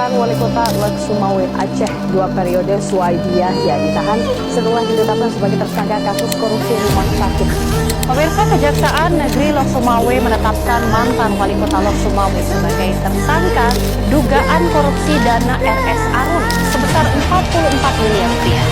mantan wali kota Lek Sumawe Aceh 2 periode Suwaidi Yahya ditahan setelah ditetapkan sebagai tersangka kasus korupsi rumah sakit. Pemirsa, Kejaksaan Negeri Lok Sumawe menetapkan mantan wali kota Lok Sumawe sebagai tersangka dugaan korupsi dana RS Arun sebesar 44 miliar rupiah.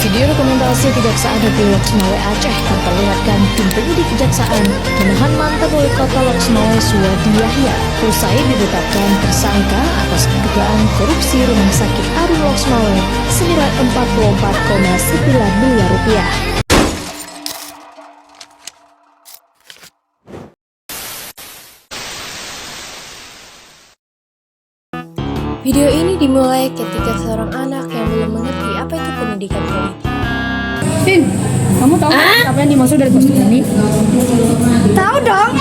Video dokumentasi Kejaksaan Negeri Lok Sumawe Aceh memperlihatkan tim penyidik Kejaksaan menahan mantan wali kota Lok Sumawe Suwaidi Yahya usai ditetapkan tersangka atas dugaan korupsi rumah sakit Arun Lok Sumawe senilai 44,9 miliar rupiah. Video ini dimulai ketika seorang anak yang belum mengerti apa itu pendidikan politik. Vin, kamu tahu apa yang dimaksud dari poster ini? Tahu dong.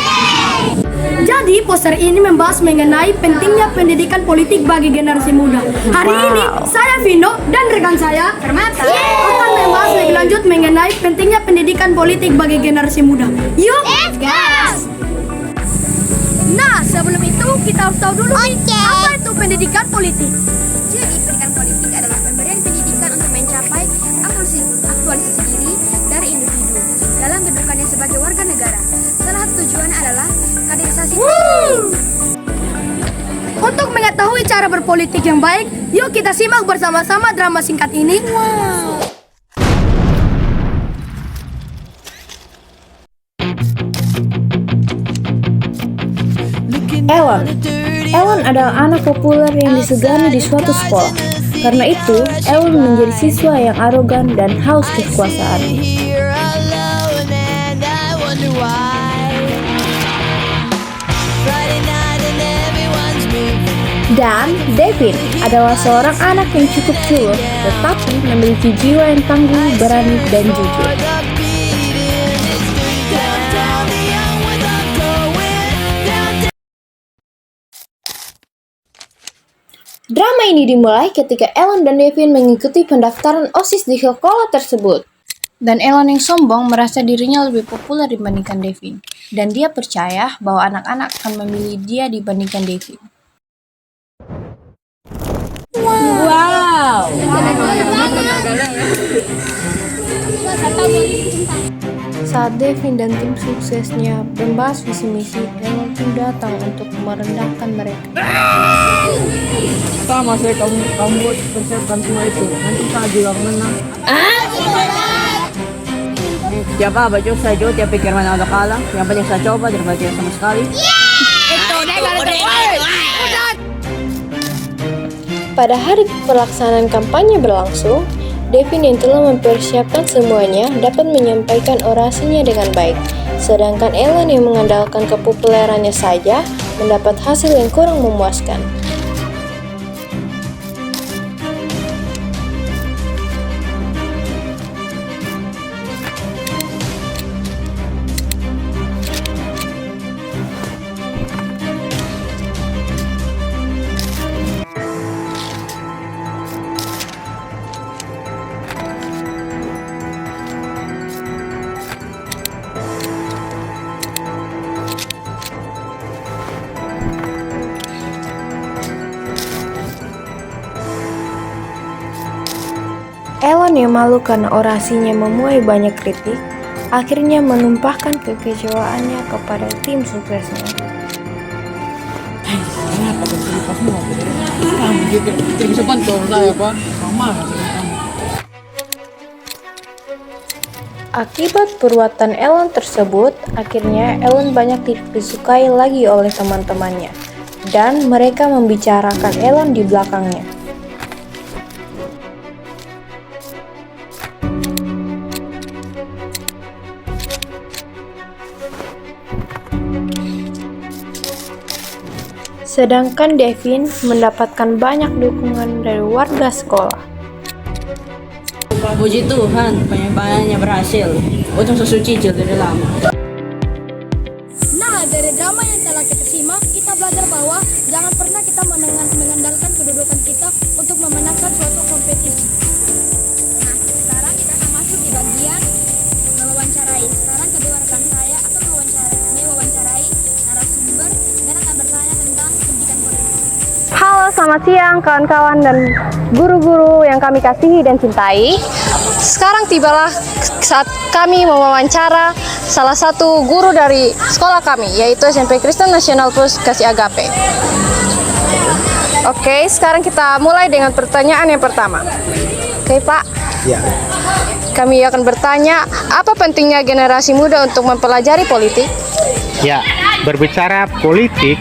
Jadi poster ini membahas mengenai pentingnya pendidikan politik bagi generasi muda. Hari ini saya Vino dan rekan saya Permata akan membahas lebih lanjut mengenai pentingnya pendidikan politik bagi generasi muda. Yuk, gas! Nah, sebelum itu kita harus tahu dulu apa itu pendidikan politik. Jadi, pendidikan politik adalah pemberian pendidikan untuk mencapai aktualisasi diri dari individu dalam kedudukannya sebagai warga negara. Salah satu tujuannya adalah kaderisasi. Untuk mengetahui cara berpolitik yang baik, yuk kita simak bersama-sama drama singkat ini. Ellen adalah anak populer yang disegani di suatu sekolah. Karena itu, Ellen menjadi siswa yang arogan dan haus kekuasaan. Dan Devin adalah seorang anak yang cukup culun, tetapi memiliki jiwa yang tangguh, berani, dan jujur. Drama ini dimulai ketika Ellen dan Devin mengikuti pendaftaran OSIS di sekolah tersebut. Dan Ellen yang sombong merasa dirinya lebih populer dibandingkan Devin. Dan dia percaya bahwa anak-anak akan memilih dia dibandingkan Devin. Wow. Saat Devin dan tim suksesnya membahas visi misi, Ellen pun datang untuk merendahkan mereka. Sama saya kamu persiapkan semua itu. Nanti saya juga menang. Siapa baju saya juga tiap pikir mana ada kalah. Yang penting saya coba daripada tidak sama sekali. Pada hari pelaksanaan kampanye berlangsung, Devin yang telah mempersiapkan semuanya dapat menyampaikan orasinya dengan baik, sedangkan Ellen yang mengandalkan kepopulerannya saja mendapat hasil yang kurang memuaskan. Ellen yang malu karena orasinya menuai banyak kritik, akhirnya menumpahkan kekecewaannya kepada tim suksesnya. Kenapa pas semua? Kamu juga tidak bisa bantu saya, Pak. Sama kamu. Akibat perbuatan Ellen tersebut, akhirnya Ellen banyak tidak disukai lagi oleh teman-temannya, dan mereka membicarakan Ellen di belakangnya. Sedangkan Devin mendapatkan banyak dukungan dari warga sekolah. Puji Tuhan, penyampaiannya berhasil. Untung susu cicil dari lama. Nah, dari drama yang telah kita simak, kita belajar bahwa jangan pernah kita mengandalkan kedudukan kita untuk memenangkan suatu kompetisi. Nah, sekarang kita akan masuk di bagian mewawancarai. Sekarang kedua rekan saya akan mewawancarai narasumber dan akan bertanya tentang pendidikan politik. Halo Selamat siang kawan-kawan dan guru-guru yang kami kasihi dan cintai. Sekarang tibalah saat kami mewawancara salah satu guru dari sekolah kami, yaitu SMP Kristen Nasional Plus Kasih Agape. Oke, sekarang kita mulai dengan pertanyaan yang pertama. Oke Pak, Ya, kami akan bertanya, apa pentingnya generasi muda untuk mempelajari politik? ya. Berbicara politik,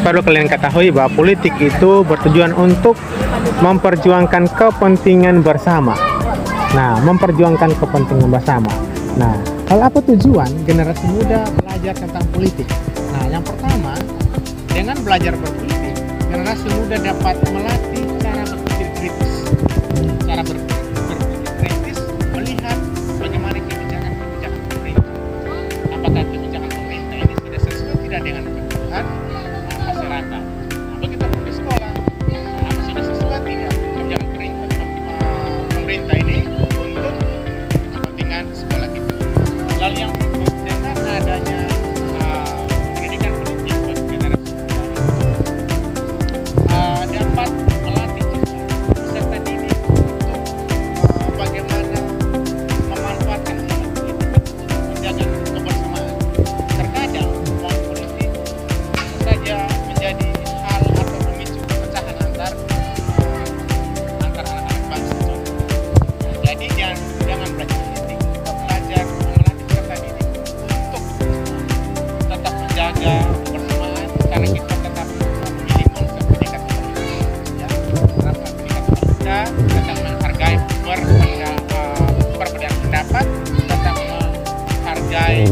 perlu kalian ketahui bahwa politik itu bertujuan untuk memperjuangkan kepentingan bersama. Nah, memperjuangkan kepentingan bersama. Nah, hal apa tujuan generasi muda belajar tentang politik? Nah, yang pertama, dengan belajar berpolitik, generasi muda dapat melatih cara berpikir kritis. Cara berpikir kritis, melihat bagaimana kebijakan-kebijakan pemerintah. Apakah kebijakan pemerintah ini sudah sesuai tidak dengan kebutuhan masyarakat. Nah, begitu pun di sekolah, sudah sesuai tidak kebijakan pemerintah ini untuk kepentingan sekolah kita. Lalu yang dengan adanya pendidikan politik bagi generasi dapat melatih peserta didik untuk bagaimana memanfaatkan politik untuk menjaga kebersamaan. Terkadang uang politik saja menjadi hal atau memicu perpecahan antar anak-anak bangsa. Jadi jangan belajar politik, kita belajar melatih peserta didik untuk tetap menjaga kebersamaan karena kita tetap memilih konsep pendidikan politik. Ya, menerapkan pendidikan politik, tetap menghargai perbedaan pendapat, tetap menghargai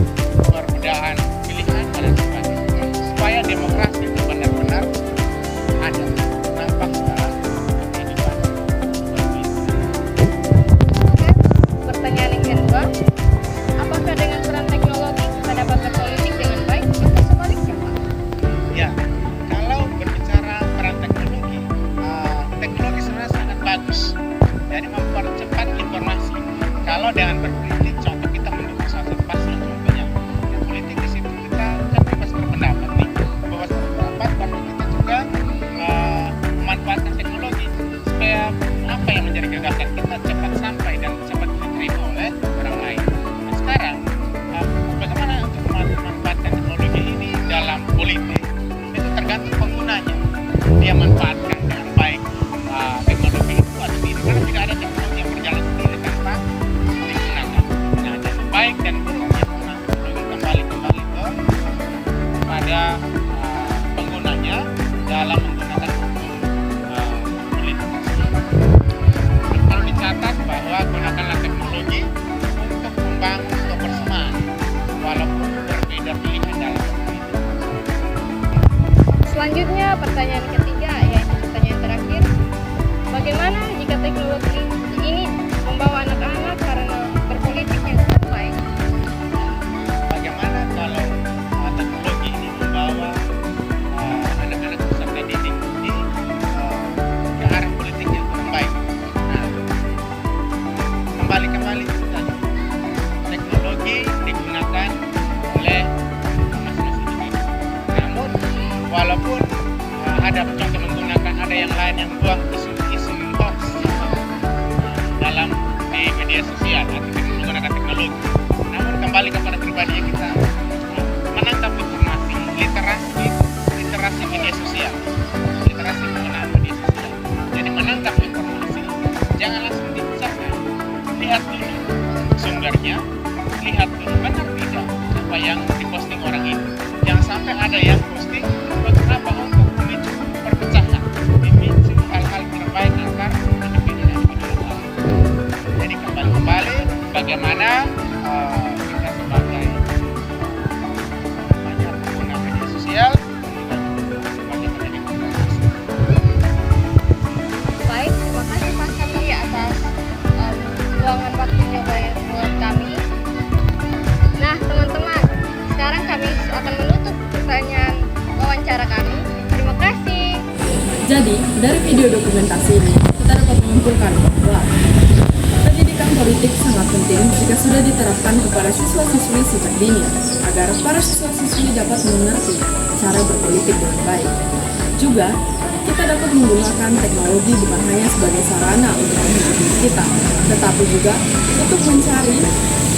perbedaan pilihan dan sebagainya supaya demokrasi itu benar-benar ada nampak dalam kehidupan berbisa. Pertanyaan yang kedua, apakah dengan peran teknologi kita dapat berpolitik dengan baik atau sebaliknya Pak? Ya, kalau berbicara peran teknologi, teknologi sebenarnya sangat bagus. Jadi mempercepat informasi. Kalau dengan berpolitik, contoh kita mendukung satu paslon contohnya. Ya, politik di situ kita kan bebas berpendapat nih. Bebas berpendapat, tapi kita juga memanfaatkan teknologi supaya apa yang menjadi gagasan kita cepat sampai dan cepat diterima oleh orang lain. Nah, sekarang bagaimana untuk memanfaatkan teknologi ini dalam politik? Itu tergantung penggunanya. Dia manfaatkan dengan baik teknologi itu atau tidak, karena tidak ada teknologi yang berjalan sendiri tanpa digunakan. Nah, jadi baik dan buruknya penggunaan teknologi kembali kepada penggunanya dalam menggunakan politik. Perlu dicatat bahwa gunakanlah teknologi untuk membangun kebersamaan walaupun berbeda pilihan dalam berpolitik. Selanjutnya pertanyaan ketiga, yaitu pertanyaan terakhir. Bagaimana jika teknologi ini membawa anak-anak karena berpolitik yang kurang baik? Bagaimana kalau teknologi ini membawa anak-anak peserta didik ini ke arah politik yang kurang baik? Nah, kembali itu tadi, teknologi digunakan oleh masing-masing individu. Namun walaupun ada contoh menggunakan, ada yang lain yang buang isu-isu hoax dalam di media sosial atau menggunakan teknologi. Namun kembali kepada pribadi kita menangkap informasi, literasi media sosial, literasi penggunaan media sosial. Jadi menangkap informasi, jangan langsung dibesarkan. Lihat dulu sumbernya, lihat dulu benar tidak apa yang diposting orang ini. Jangan sampai ada yang posting kenapa untuk memicu perpecahan, memicu hal-hal terbaik antar individu dan individu. Jadi kembali bagaimana kita sebagai pengguna media sosial kita juga sebagai pendidik informasi. Baik, terima kasih Pak Satri atas luangan waktunya buat kami. Nah teman-teman, sekarang kami akan menutup pertanyaan wawancara kami. Terima kasih. Jadi, dari video dokumentasi ini, kita dapat menyimpulkan bahwa pendidikan politik sangat penting jika sudah diterapkan kepada siswa-siswi sejak dini, agar para siswa-siswi dapat mengerti cara berpolitik dengan baik. Juga, kita dapat menggunakan teknologi bukan hanya sebagai sarana untuk menghidupi kita, tetapi juga untuk mencari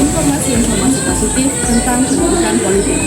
informasi-informasi positif tentang pendidikan politik.